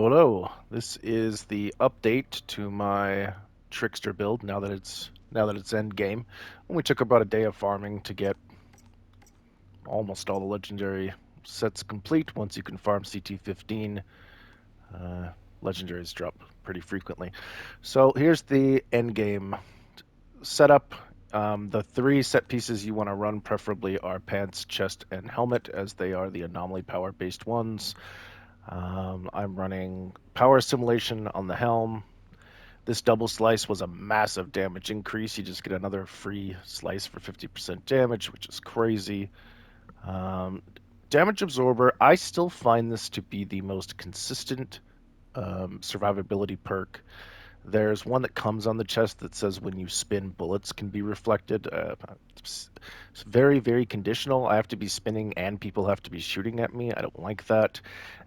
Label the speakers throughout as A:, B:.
A: Hello. This is the update to my Trickster build now that it's end game. We took about a day of farming to get almost all the legendary sets complete. Once you can farm CT15, uh, legendaries drop pretty frequently. So here's the end game setup. The three set pieces you want to run preferably are pants, chest, and helmet, as they are the anomaly power based ones. I'm running power assimilation on the helm. This double slice was a massive damage increase. You just get another free slice for 50% damage, which is crazy. Um, Damage absorber, I still find this to be the most consistent survivability perk. There's one that comes on the chest that says when you spin, bullets can be reflected. It's very, very conditional. I have to be spinning and people have to be shooting at me. I don't like that.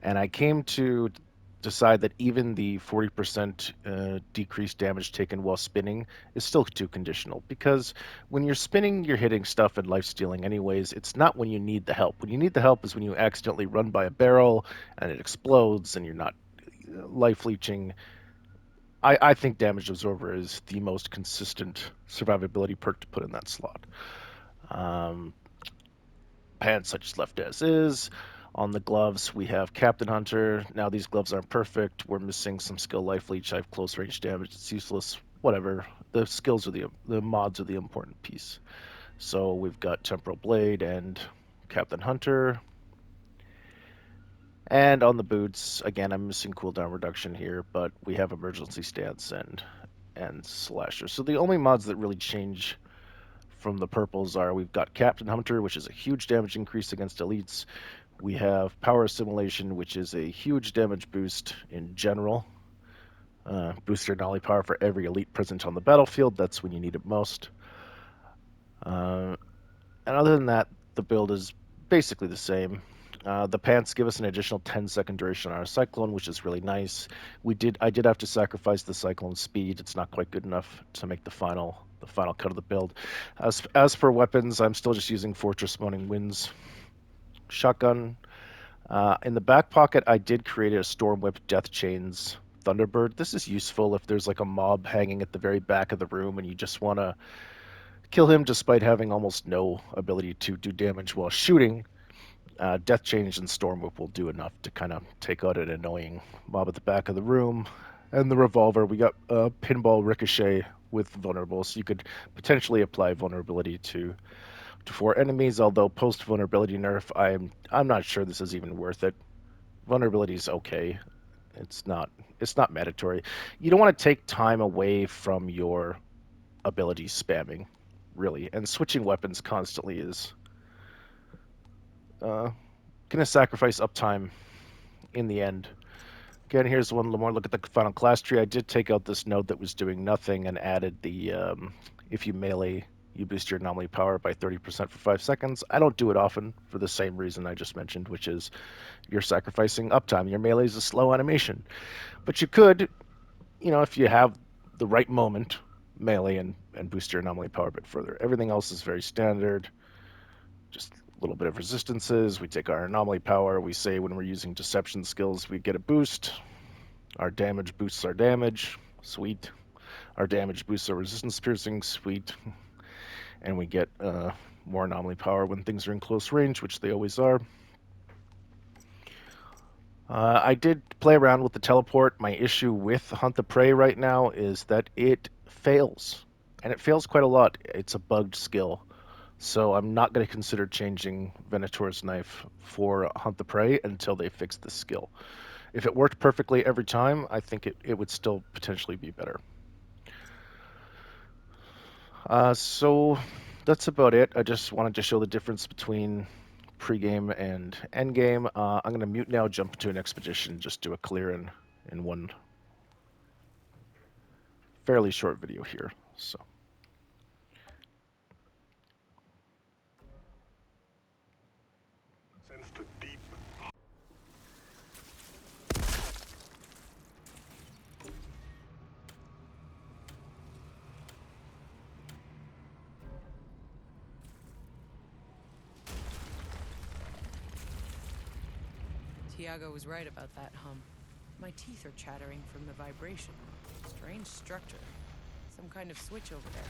A: And I came to decide that even the 40% decreased damage taken while spinning is still too conditional, because when you're spinning, you're hitting stuff and life stealing anyways. It's not when you need the help. When you need the help is when you accidentally run by a barrel and it explodes and you're not life leeching. I think Damage Absorber is the most consistent survivability perk to put in that slot. Um, Pants I just left as is. On the gloves, we have Captain Hunter. Now these gloves aren't perfect. We're missing some skill life leech. I have close range damage. It's useless. Whatever. The skills are the mods are the important piece. So we've got Temporal Blade and Captain Hunter. And on the boots, again, I'm missing cooldown reduction here, but we have emergency stance and slasher. So the only mods that really change from the purples are we've got Captain Hunter, which is a huge damage increase against elites. We have Power Assimilation, which is a huge damage boost in general. Boost your Nolly power for every elite present on the battlefield. That's when you need it most. Uh, and other than that, the build is basically the same. The pants give us an additional 10-second duration on our cyclone, which is really nice. I did have to sacrifice the cyclone speed. It's not quite good enough to make the final cut of the build. As for weapons, I'm still just using Fortress Moaning Winds shotgun. In the back pocket, I did create a Storm Whip Death Chains Thunderbird. This is useful if there's like a mob hanging at the very back of the room and you just want to kill him despite having almost no ability to do damage while shooting. Death Change and Storm Whip will do enough to kind of take out an annoying mob at the back of the room. And the revolver, we got Pinball Ricochet with vulnerable, so you could potentially apply vulnerability to four enemies. Although post vulnerability nerf, I'm not sure this is even worth it. Vulnerability is okay. It's not mandatory. You don't want to take time away from your ability spamming, really, and switching weapons constantly is uh, gonna sacrifice uptime in the end. Again, here's one more look at the final class tree. I did take out this node that was doing nothing and added the if you melee, you boost your anomaly power by 30% for 5 seconds. I don't do it often for the same reason I just mentioned, which is you're sacrificing uptime. Your melee is a slow animation. But you could, if you have the right moment, melee and boost your anomaly power a bit further. Everything else is very standard. Just a little bit of resistances. We take our anomaly power. We say when we're using deception skills, we get a boost. Our damage boosts our damage. Sweet. Our damage boosts our resistance piercing. Sweet. And we get more anomaly power when things are in close range, which they always are. I did play around with the teleport. My issue with Hunt the Prey right now is that it fails. And it fails quite a lot. It's a bugged skill. So I'm not going to consider changing Venator's Knife for Hunt the Prey until they fix the skill. If it worked perfectly every time, I think it would still potentially be better. So that's about it. I just wanted to show the difference between pregame and endgame. I'm going to mute now, jump into an expedition, just do a clear in one fairly short video here. So.
B: Tiago was right about that hum. My teeth are chattering from the vibration. Strange structure. Some kind of switch over there.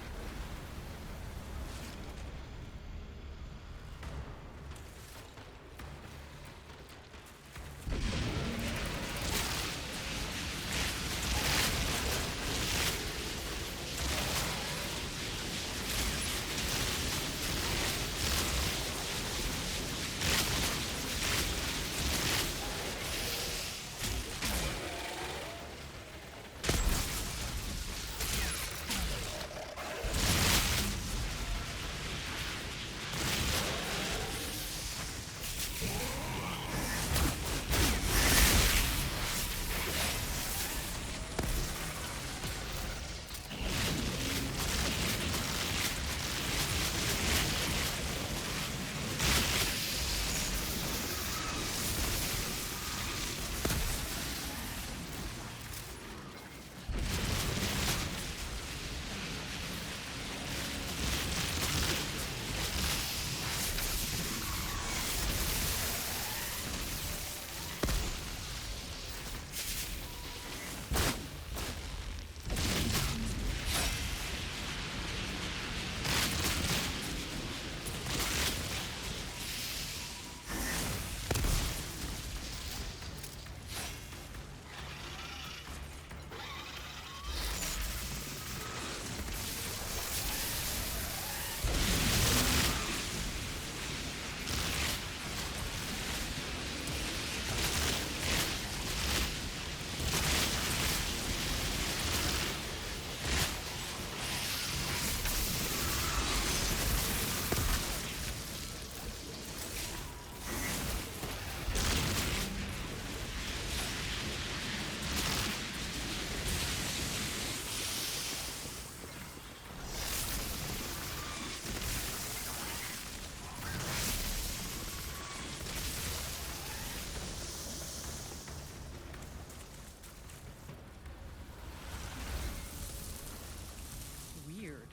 B: Weird.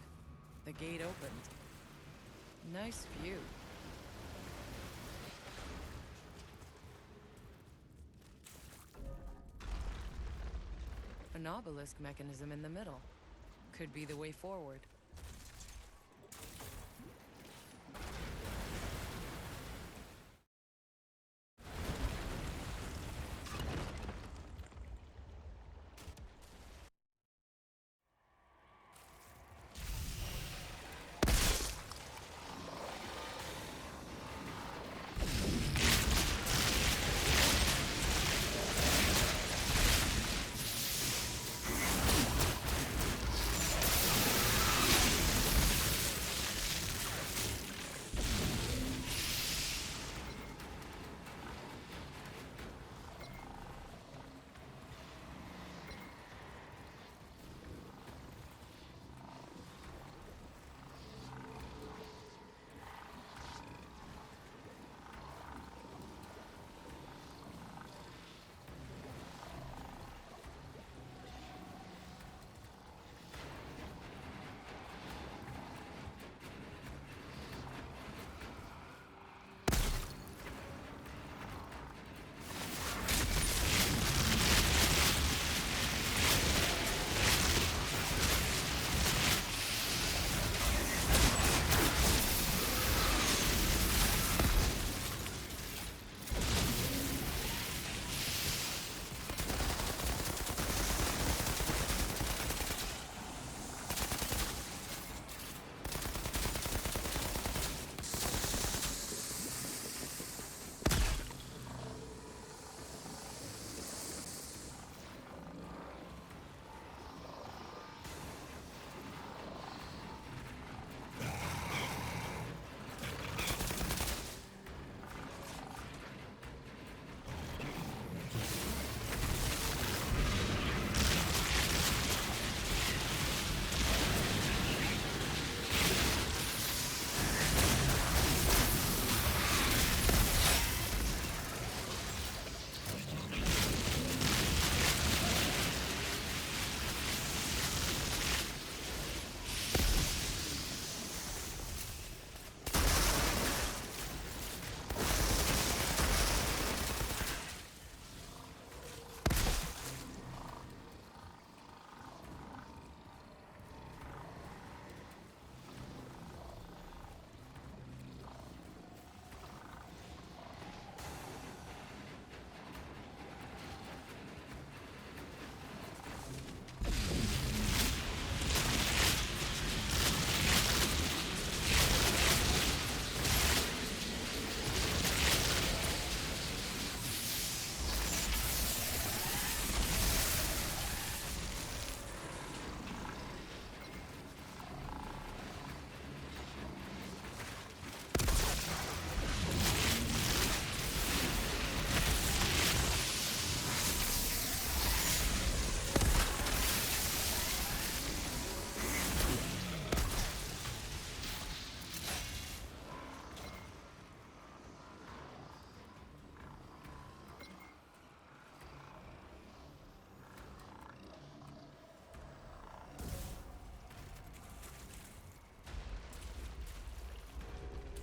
B: The gate opened. Nice view. An obelisk mechanism in the middle. Could be the way forward.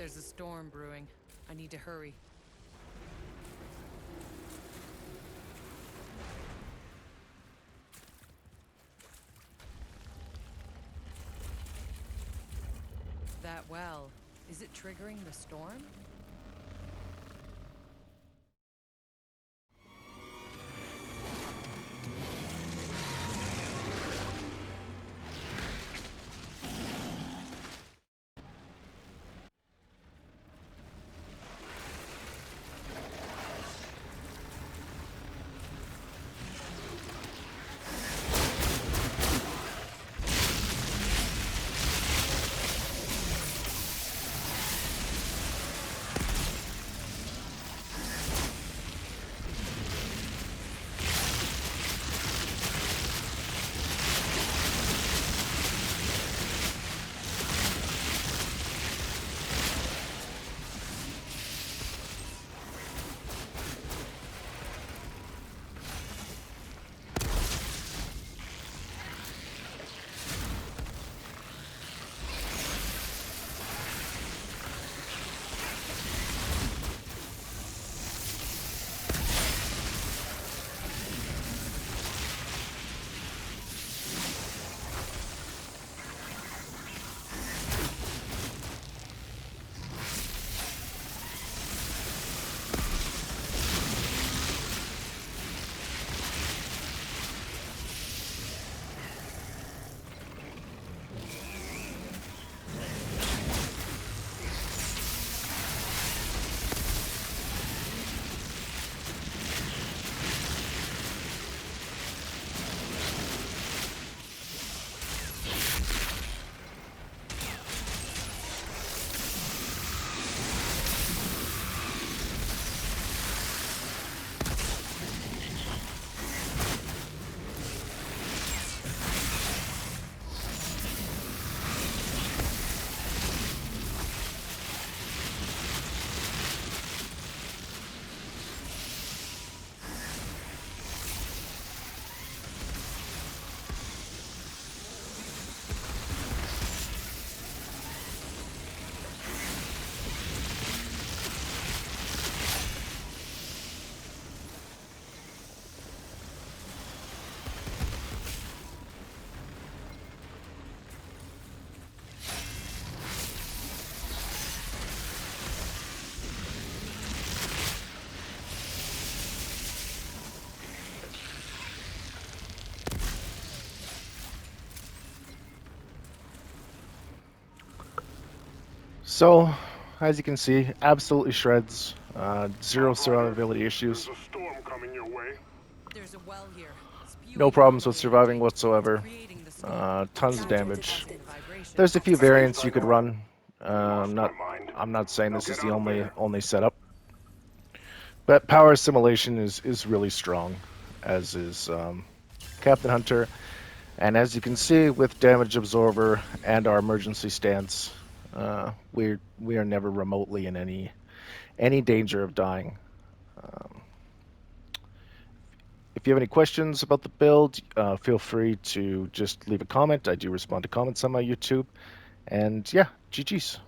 B: There's a storm brewing. I need to hurry. That well, is it triggering the storm?
A: So, as you can see, absolutely shreds. Zero
C: Outriders,
A: survivability issues.
C: there's a storm coming your way.
B: There's a well here,
A: No
B: spewing
A: problems with
B: anomaly
A: surviving
B: energy. It's
A: whatsoever.
B: creating the storm.
A: Tons of
B: Patching
A: damage.
B: detecting the vibration.
A: There's a few
C: Please,
A: variants you
C: I
A: could
C: know.
A: run.
C: Lost my
A: Not,
C: mind.
A: I'm not saying
C: Now
A: this is
C: get
A: the
C: out
A: only
C: there.
A: setup, but power assimilation is really strong, as is Captain Hunter. And as you can see, with damage absorber and our emergency stance, we are never remotely in any danger of dying. Um, if you have any questions about the build, feel free to just leave a comment. I do respond to comments on my YouTube. And yeah, GG's.